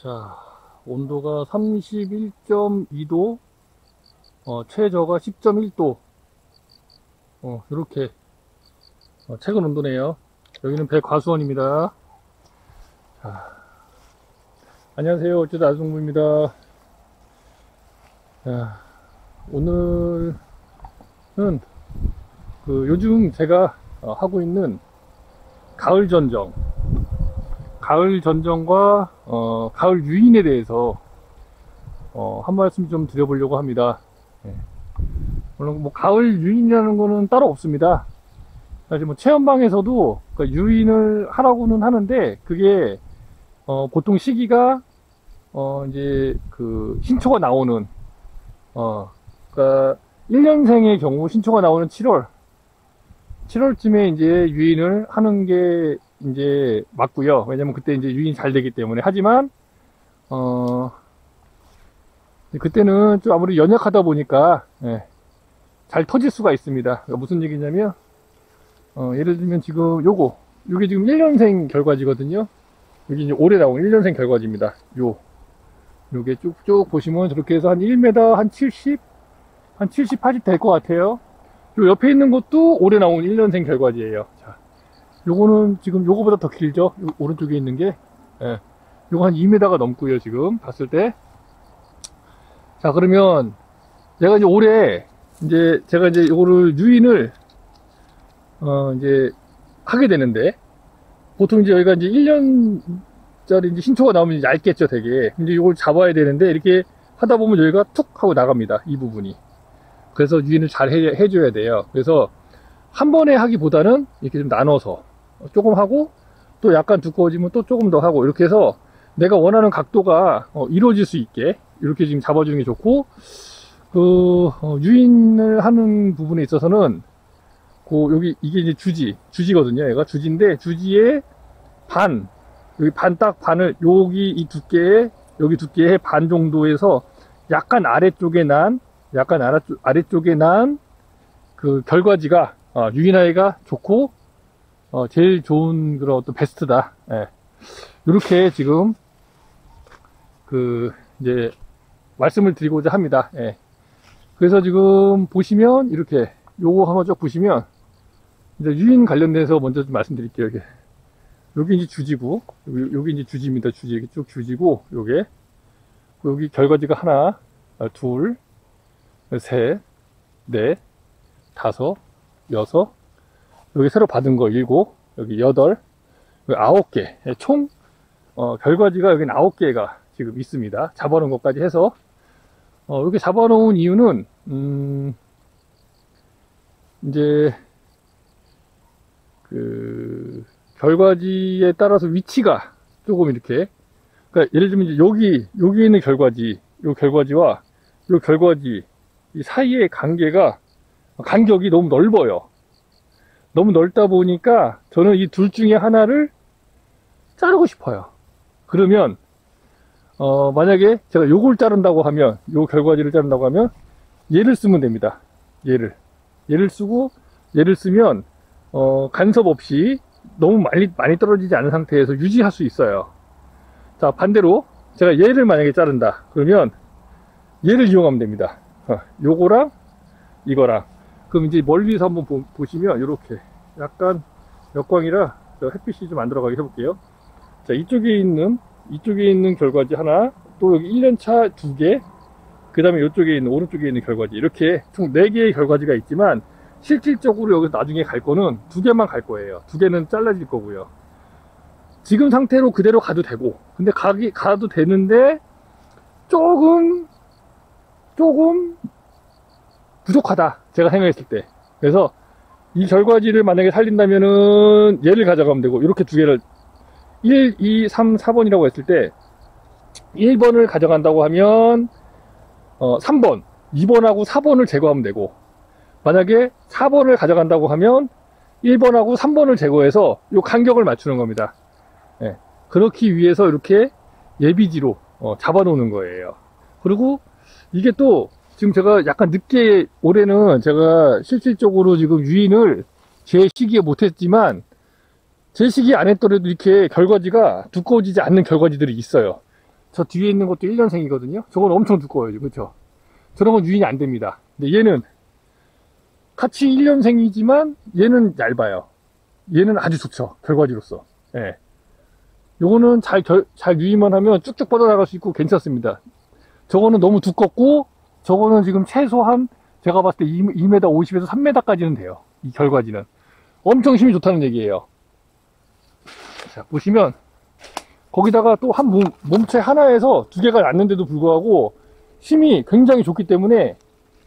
자, 온도가 31.2도, 최저가 10.1도, 이렇게, 최근 온도네요. 여기는 백과수원입니다. 자, 안녕하세요. 어쩌다 아승부입니다. 자, 오늘은, 요즘 제가 하고 있는 가을 전정과 가을 유인에 대해서 한 말씀 좀 드려보려고 합니다. 물론 뭐 가을 유인이라는 거는 따로 없습니다. 사실 뭐 체험방에서도 그러니까 유인을 하라고는 하는데 그게 보통 시기가 이제 그 신초가 나오는 그러니까 1년생의 경우 신초가 나오는 7월쯤에 이제 유인을 하는 게 이제 맞고요. 왜냐면 그때 이제 유인이 잘 되기 때문에. 하지만 그때는 좀 아무리 연약하다 보니까 잘 터질 수가 있습니다. 그러니까 무슨 얘기냐면 예를 들면 지금 요게 지금 1년생 결과지거든요. 여기 이제 올해 나온 1년생 결과지입니다. 요게 쭉쭉 보시면 저렇게 해서 한 1m 한 70, 80 될 것 같아요. 요 옆에 있는 것도 올해 나온 1년생 결과지예요. 자, 요거는 지금 요거보다 더 길죠? 요 오른쪽에 있는 게. 요거 한 2m가 넘고요, 지금 봤을 때. 자, 그러면 제가 이제 올해 제가 이제 요거를 유인을 이제 하게 되는데, 보통 이제 여기가 이제 1년짜리 이제 신초가 나오면 이제 얇겠죠, 되게. 이제 요걸 잡아야 되는데 이렇게 하다 보면 여기가 툭 하고 나갑니다, 이 부분이. 그래서 유인을 잘 해줘야 돼요. 그래서 한 번에 하기보다는 이렇게 좀 나눠서 조금 하고 또 약간 두꺼워지면 또 조금 더 하고 이렇게 해서 내가 원하는 각도가 이루어질 수 있게 이렇게 지금 잡아주는 게 좋고, 유인을 하는 부분에 있어서는 여기 이게 이제 주지거든요. 얘가 주지인데 주지의 여기 반을 여기 이 여기 두께의 반 정도에서 약간 아래쪽에 난 그 결과지가 유인하기가 좋고 제일 좋은 그런 어떤 베스트다. 이렇게 지금 이제 말씀을 드리고자 합니다. 그래서 지금 보시면 이렇게 요거 한번 쭉 보시면 이제 유인 관련돼서 먼저 좀 말씀드릴게요. 여기 이제 주지고 여기 이제 주지입니다. 주지 이렇게 쭉 주지고 여기 결과지가 하나, 둘, 셋, 넷, 다섯, 여섯, 여기 새로 받은 거 일곱, 여기 여덟, 여기 9개, 총 결과지가 여기는 9개가 지금 있습니다. 잡아놓은 것까지 해서 이렇게 잡아놓은 이유는 이제 그 결과지에 따라서 위치가 조금 이렇게, 그러니까 예를 들면 이제 여기 있는 결과지, 요 결과지와 요 결과지 이 사이의 간격이 너무 넓어요. 너무 넓다 보니까 저는 이 둘 중에 하나를 자르고 싶어요. 그러면 만약에 제가 요걸 자른다고 하면, 요 결과지를 자른다고 하면 얘를 쓰면 됩니다. 얘를 쓰면 간섭 없이 너무 많이 떨어지지 않은 상태에서 유지할 수 있어요. 자, 반대로 제가 얘를 만약에 자른다 그러면 얘를 이용하면 됩니다. 요거랑 이거랑. 그럼 이제 멀리서 한번 보시면 이렇게 약간 역광이라 햇빛이 좀 안 들어가게 해볼게요. 자, 이쪽에 있는 결과지 하나, 또 여기 1년차 2개, 그 다음에 오른쪽에 있는 결과지, 이렇게 총 4개의 결과지가 있지만 실질적으로 여기서 나중에 갈 거는 2개만 갈 거예요. 2개는 잘라질 거고요. 지금 상태로 그대로 가도 되고, 근데 가도 되는데 조금 부족하다, 제가 생각했을 때. 그래서 이 결과지를 만약에 살린다면은 얘를 가져가면 되고, 이렇게 2개를 1, 2, 3, 4번이라고 했을 때 1번을 가져간다고 하면 3번, 2번하고 4번을 제거하면 되고, 만약에 4번을 가져간다고 하면 1번하고 3번을 제거해서 이 간격을 맞추는 겁니다. 그렇기 위해서 이렇게 예비지로 잡아 놓는 거예요. 그리고 이게 또 지금 제가 약간 늦게, 올해는 제가 실질적으로 지금 유인을 제 시기에 못했지만 제 시기에 안 했더라도 이렇게 결과지가 두꺼워지지 않는 결과지들이 있어요. 저 뒤에 있는 것도 1년생이거든요. 저건 엄청 두꺼워요. 그렇죠? 저런 건 유인이 안 됩니다. 근데 얘는 같이 1년생이지만 얘는 얇아요. 얘는 아주 좋죠. 결과지로서. 예. 요거는 잘 유인만 하면 쭉쭉 뻗어나갈 수 있고 괜찮습니다. 저거는 너무 두껍고, 저거는 지금 최소한 제가 봤을 때 2m 50에서 3m까지는 돼요. 이 결과지는. 엄청 힘이 좋다는 얘기예요. 자, 보시면, 거기다가 또 한 몸체 하나에서 두 개가 났는데도 불구하고 힘이 굉장히 좋기 때문에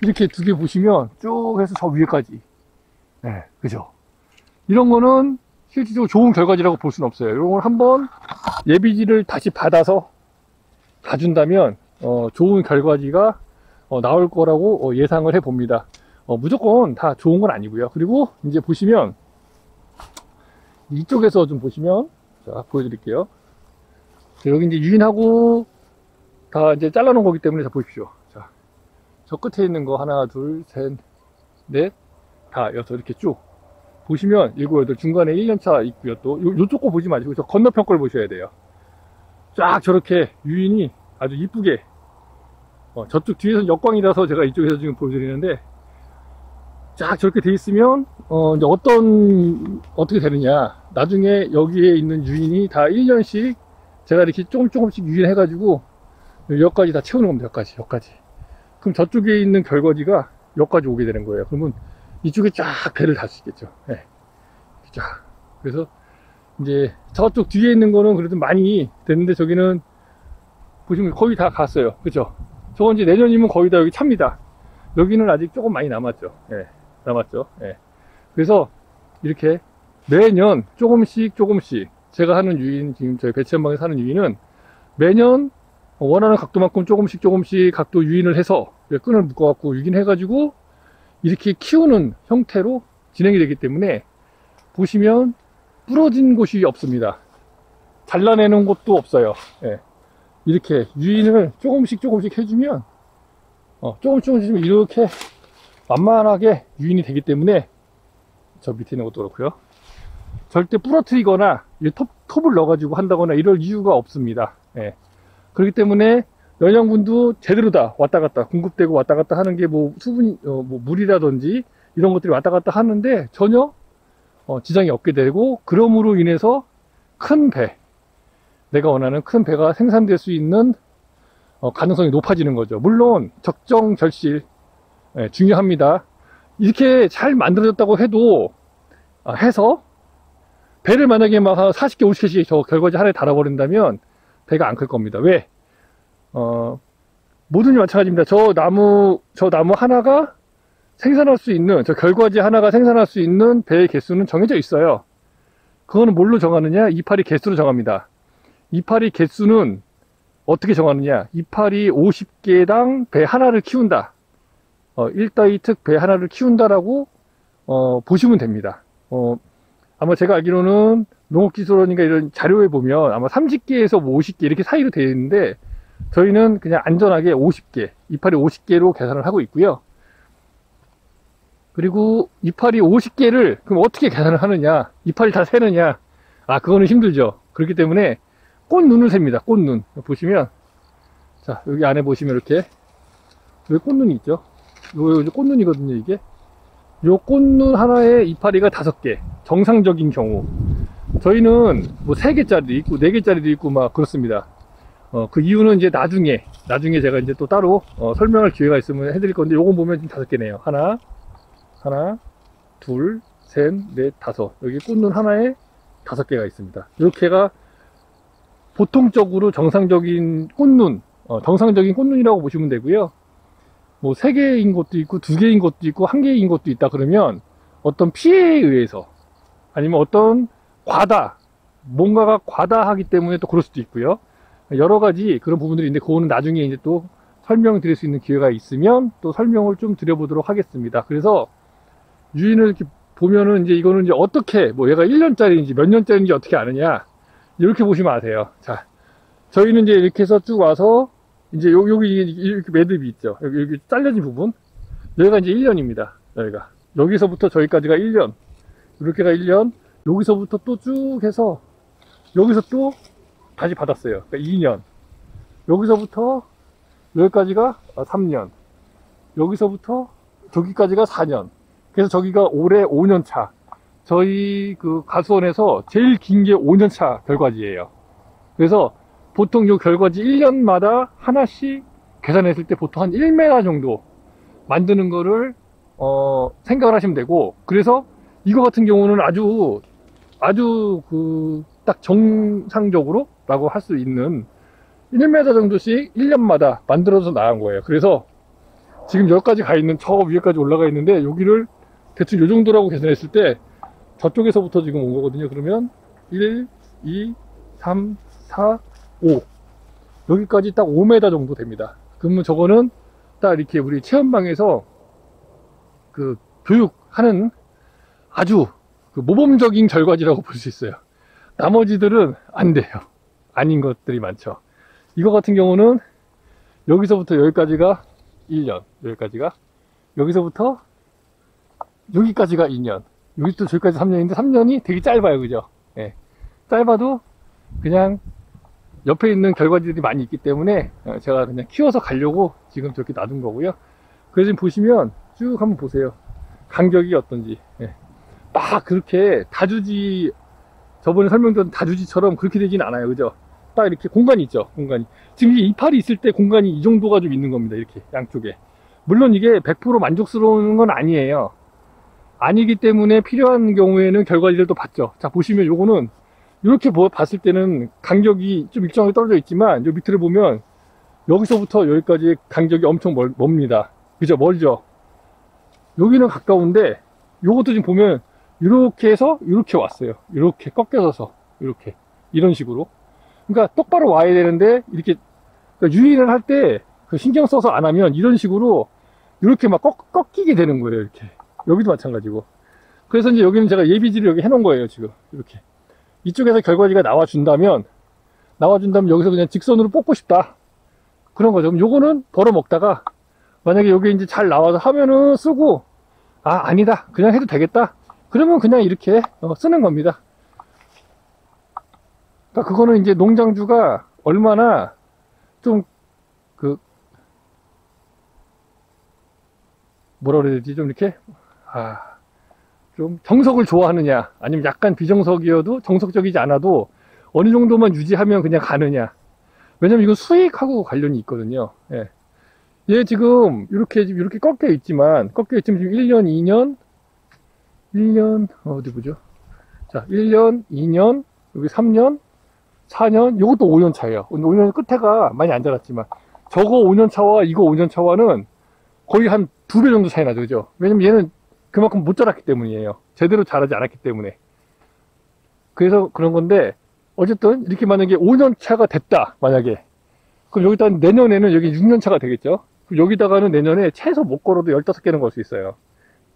이렇게 두 개 보시면 쭉 해서 저 위에까지. 네, 그죠? 이런 거는 실질적으로 좋은 결과지라고 볼 수는 없어요. 이런 걸 한번 예비지를 다시 받아서 봐준다면 좋은 결과지가 나올 거라고 예상을 해 봅니다. 무조건 다 좋은 건 아니고요. 그리고 이제 보시면 이쪽에서 좀 보시면, 자, 보여드릴게요. 자, 여기 이제 유인하고 다 이제 잘라놓은 거기 때문에, 자, 보십시오. 자, 저 끝에 있는 거 하나, 둘, 셋, 넷, 다 여섯 이렇게 쭉 보시면 7, 8 중간에 1년차 있고요. 또 요쪽 거 보지 마시고 저 건너편 걸 보셔야 돼요. 쫙 저렇게 유인이 아주 이쁘게, 저쪽 뒤에서는 역광이라서 제가 이쪽에서 지금 보여드리는데, 쫙 저렇게 돼 있으면 이제 어떻게 되느냐, 나중에 여기에 있는 유인이 다 1년씩 제가 이렇게 조금씩 유인해 가지고 여기까지 다 채우는 겁니다. 여기까지. 그럼 저쪽에 있는 결과지가 여기까지 오게 되는 거예요. 그러면 이쪽에 쫙 배를 달 수 있겠죠. 네. 쫙. 그래서 이제 저쪽 뒤에 있는 거는 그래도 많이 됐는데, 저기는 보시면 거의 다 갔어요. 그죠? 저건 이제 내년이면 거의 다 여기 찹니다. 여기는 아직 조금 많이 남았죠. 예, 남았죠. 예. 그래서 이렇게 매년 조금씩 제가 하는 유인, 지금 저희 배치한방에서 하는 유인은 매년 원하는 각도만큼 조금씩 각도 유인을 해서 끈을 묶어갖고 유인해가지고 이렇게 키우는 형태로 진행이 되기 때문에, 보시면 부러진 곳이 없습니다. 잘라내는 곳도 없어요. 예. 이렇게 유인을 조금씩 해주면 조금씩 해주면 이렇게 만만하게 유인이 되기 때문에, 저 밑에 있는 것도 그렇고요, 절대 부러뜨리거나 톱을 넣어가지고 한다거나 이럴 이유가 없습니다. 예. 그렇기 때문에 영양분도 제대로 다 왔다 갔다 공급되고 왔다 갔다 하는 게, 뭐 수분, 뭐 물이라든지 이런 것들이 왔다 갔다 하는데 전혀 지장이 없게 되고, 그럼으로 인해서 큰 배, 내가 원하는 큰 배가 생산될 수 있는 가능성이 높아지는 거죠. 물론 적정 절실, 중요합니다. 이렇게 잘 만들어졌다고 해도 해서 배를 만약에 막 40개 50개씩 저 결과지 하나에 달아버린다면 배가 안 클 겁니다. 왜? 모든이 마찬가지입니다. 저 나무 하나가 생산할 수 있는, 저 결과지 하나가 생산할 수 있는 배의 개수는 정해져 있어요. 그거는 뭘로 정하느냐? 이파리 개수로 정합니다. 이파리 개수는 어떻게 정하느냐? 이파리 50개당 배 하나를 키운다. 1따위특 배 하나를 키운다라고 보시면 됩니다. 아마 제가 알기로는 농업기술원인가 이런 자료에 보면 아마 30개에서 50개 이렇게 사이로 되어 있는데, 저희는 그냥 안전하게 50개, 이파리 50개로 계산을 하고 있고요. 그리고 이파리 50개를 그럼 어떻게 계산을 하느냐? 이파리 다 세느냐? 그거는 힘들죠. 그렇기 때문에 꽃눈을 셉니다. 꽃눈. 보시면, 자, 여기 안에 보시면 이렇게, 여기 꽃눈이 있죠? 요 꽃눈이거든요, 이게. 요 꽃눈 하나에 이파리가 5개. 정상적인 경우. 저희는 뭐 3개짜리도 있고, 4개짜리도 있고, 막 그렇습니다. 그 이유는 이제 나중에 제가 이제 또 따로, 설명할 기회가 있으면 해드릴 건데, 요건 보면 지금 5개네요. 하나, 둘, 셋, 넷, 5. 여기 꽃눈 하나에 5개가 있습니다. 이렇게가 보통적으로 정상적인 꽃눈, 정상적인 꽃눈이라고 보시면 되고요. 뭐 3개인 것도 있고 2개인 것도 있고 1개인 것도 있다 그러면 어떤 피해에 의해서, 아니면 어떤 뭔가가 과다하기 때문에 또 그럴 수도 있고요. 여러 가지 그런 부분들이 있는데, 그거는 나중에 이제 또 설명드릴 수 있는 기회가 있으면 또 설명을 좀 드려보도록 하겠습니다. 그래서 유인을 이렇게 보면은 이제 이거는 이제 어떻게, 뭐 얘가 1년짜리인지 몇 년짜리인지 어떻게 아느냐, 이렇게 보시면 아세요. 자, 저희는 이제 이렇게 해서 쭉 와서 이제 여기 이렇게 매듭이 있죠. 여기 잘려진 부분, 여기가 이제 1년입니다. 여기서부터 저기까지가 1년, 이렇게가 1년, 여기서부터 또 쭉 해서 여기서 또 다시 받았어요. 그러니까 2년. 여기서부터 여기까지가 3년, 여기서부터 저기까지가 4년. 그래서 저기가 올해 5년 차. 저희 그 가수원에서 제일 긴 게 5년 차 결과지예요. 그래서 보통 요 결과지 1년마다 하나씩 계산했을 때 보통 한 1m 정도 만드는 거를 생각을 하시면 되고, 그래서 이거 같은 경우는 아주 그 딱 정상적으로 라고 할 수 있는 1m 정도씩 1년마다 만들어서 나간 거예요. 그래서 지금 여기까지 가 있는, 저 위에까지 올라가 있는데, 여기를 대충 요 정도라고 계산했을 때 저쪽에서부터 지금 온 거거든요. 그러면 1, 2, 3, 4, 5 여기까지 딱 5m 정도 됩니다. 그러면 저거는 딱 이렇게 우리 체험방에서 그 교육하는 아주 그 모범적인 결과지라고 볼 수 있어요. 나머지들은 안 돼요. 아닌 것들이 많죠. 이거 같은 경우는 여기서부터 여기까지가 1년, 여기서부터 여기까지가 2년, 여기부터 저기까지 3년인데 3년이 되게 짧아요. 그죠? 예. 짧아도 그냥 옆에 있는 결과지들이 많이 있기 때문에 제가 그냥 키워서 가려고 지금 저렇게 놔둔 거고요. 그래서 지금 보시면 쭉 한번 보세요. 간격이 어떤지. 예. 막 그렇게 다주지, 저번에 설명드린 다주지처럼 그렇게 되진 않아요. 그죠? 딱 이렇게 공간이 있죠. 공간이. 지금 이 이파리 있을 때 공간이 이 정도가 좀 있는 겁니다. 이렇게 양쪽에. 물론 이게 100% 만족스러운 건 아니에요. 아니기 때문에 필요한 경우에는 결과지를 또 봤죠. 자, 보시면 요거는 이렇게 봤을 때는 간격이 좀 일정하게 떨어져 있지만, 요 밑을 보면 여기서부터 여기까지 간격이 엄청 멉니다. 그죠? 멀죠? 여기는 가까운데, 요것도 지금 보면 이렇게 해서 이렇게 왔어요. 이렇게 꺾여서 이렇게 이런 식으로. 그러니까 똑바로 와야 되는데, 이렇게 그러니까 유인을 할 때 신경 써서 안 하면 이런 식으로 이렇게 막 꺾이게 되는 거예요. 이렇게. 여기도 마찬가지고. 그래서 이제 여기는 제가 예비지를 여기 해놓은 거예요. 지금 이렇게. 이쪽에서 결과지가 나와준다면 여기서 그냥 직선으로 뽑고 싶다. 그런 거죠. 그럼 요거는 벌어먹다가 만약에 여기 이제 잘 나와서 하면은 쓰고, 아니다. 그냥 해도 되겠다. 그러면 그냥 이렇게 쓰는 겁니다. 그러니까 그거는 이제 농장주가 얼마나 좀 뭐라 그래야 되지? 좀 이렇게 좀 정석을 좋아하느냐, 아니면 약간 비정석이어도 정석적이지 않아도 어느 정도만 유지하면 그냥 가느냐. 왜냐면 이건 수익하고 관련이 있거든요. 예. 얘 지금 이렇게 꺾여 있지만 지금 1년, 2년, 어디 보죠? 자, 1년, 2년, 여기 3년, 4년, 요것도 5년 차예요. 5년 끝에가 많이 안 자랐지만, 저거 5년 차와 이거 5년 차와는 거의 한 2배 정도 차이 나죠. 그죠? 왜냐면 얘는 그만큼 못 자랐기 때문이에요. 제대로 자라지 않았기 때문에. 그래서 그런 건데, 어쨌든 이렇게 만약에 5년 차가 됐다, 만약에. 그럼 여기다 내년에는 여기 6년 차가 되겠죠? 그럼 여기다가는 내년에 최소 못 걸어도 15개는 걸 수 있어요.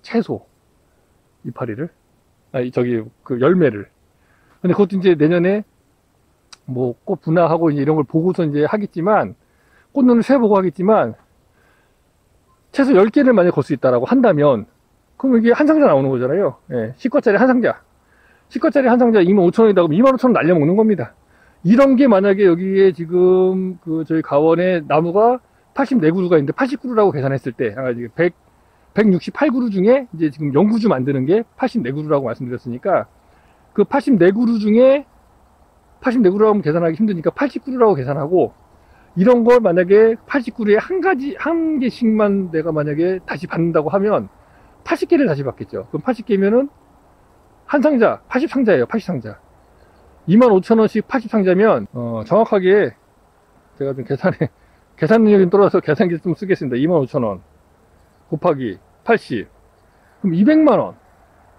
최소. 이파리를. 그 열매를. 근데 그것도 이제 내년에 뭐 꽃 분화하고 이제 이런 걸 보고서 이제 하겠지만, 꽃눈을 세보고 하겠지만, 최소 10개를 만약에 걸 수 있다라고 한다면, 그럼 이게 한 상자 나오는 거잖아요. 예, 10과짜리 한 상자. 10과짜리 한 상자 25,000원이다. 그럼 25,000원 날려먹는 겁니다. 이런 게 만약에 여기에 지금 저희 가원에 나무가 84그루가 있는데 80그루라고 계산했을 때, 168그루 중에 이제 지금 0구주 만드는 게 84그루라고 말씀드렸으니까, 그 84그루 중에 84그루라고 계산하기 힘드니까 80그루라고 계산하고, 이런 걸 만약에 80그루에 한 개씩만 내가 만약에 다시 받는다고 하면 80개를 다시 받겠죠. 그럼 80개면은 한 상자 80상자예요. 80상자 25,000원씩 80상자면 정확하게 제가 좀 계산 능력이 좀 떨어져서 계산기 좀 쓰겠습니다. 25,000원 곱하기 80, 그럼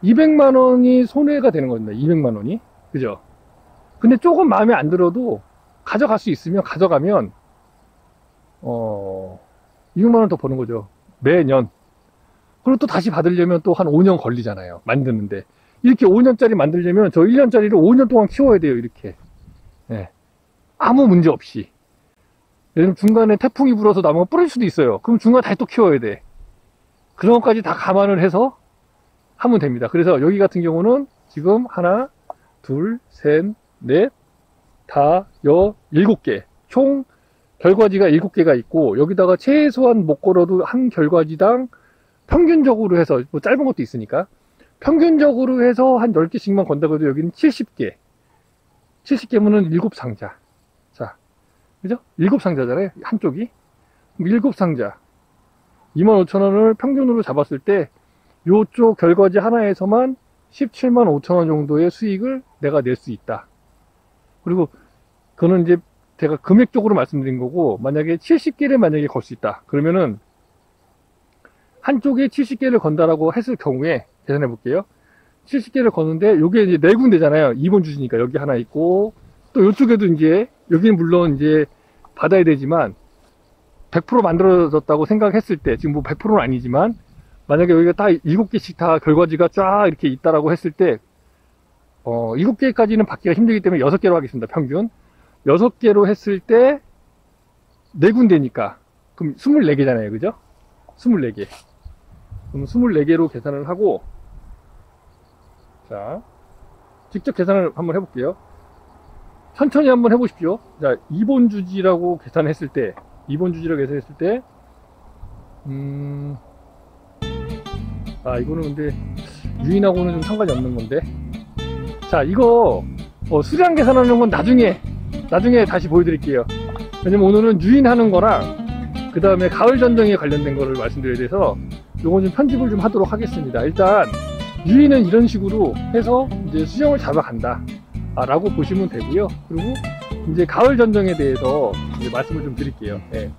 200만원이 손해가 되는 겁니다. 200만원이. 그죠? 근데 조금 마음에 안 들어도 가져갈 수 있으면 가져가면 200만원 더 버는 거죠. 매년. 그리고 또 다시 받으려면 또 한 5년 걸리잖아요. 만드는데. 이렇게 5년짜리 만들려면 저 1년짜리를 5년 동안 키워야 돼요. 이렇게. 예. 아무 문제 없이. 예를 들면 중간에 태풍이 불어서 나무가 부러질 수도 있어요. 그럼 중간에 다시 또 키워야 돼. 그런 것까지 다 감안을 해서 하면 됩니다. 그래서 여기 같은 경우는 지금 하나, 둘, 셋, 넷, 다, 7개. 총 결과지가 7개가 있고 여기다가 최소한 못 걸어도 한 결과지당 평균적으로 해서 뭐 짧은 것도 있으니까 평균적으로 해서 한 10개씩만 건다고 해도 여기는 70개 70개면은 7상자. 자, 그죠? 7상자잖아요 한쪽이. 7상자 25,000원을 평균으로 잡았을 때 요쪽 결과지 하나에서만 17만 5천원 정도의 수익을 내가 낼 수 있다. 그리고 그거는 이제 제가 금액적으로 말씀드린 거고, 만약에 70개를 만약에 걸 수 있다 그러면은 한쪽에 70개를 건다라고 했을 경우에 계산해 볼게요. 70개를 거는데 요게 이제 4군데잖아요 2번 주시니까 여기 하나 있고 또 요쪽에도 이제 여기는 물론 이제 받아야 되지만 100% 만들어졌다고 생각했을 때 지금 뭐 100%는 아니지만 만약에 여기가 다 7개씩 다 결과지가 쫙 이렇게 있다라고 했을 때 7개까지는 받기가 힘들기 때문에 6개로 하겠습니다. 평균 6개로 했을 때 4군데니까 그럼 24개잖아요 그죠? 24개. 그럼 24개로 계산을 하고, 자 직접 계산을 한번 해볼게요. 천천히 한번 해보십시오. 자 2번 주지라고 계산했을 때 2번 주지라고 계산했을 때 이거는 근데 유인하고는 좀 상관이 없는 건데, 자 이거 수량 계산하는 건 나중에 다시 보여드릴게요. 왜냐면 오늘은 유인하는 거랑 그 다음에 가을 전정에 관련된 거를 말씀드려야 돼서 요건 좀 편집을 좀 하도록 하겠습니다. 일단 유인은 이런 식으로 해서 이제 수령을 잡아간다 라고 보시면 되고요. 그리고 이제 가을 전정에 대해서 이제 말씀을 좀 드릴게요. 네.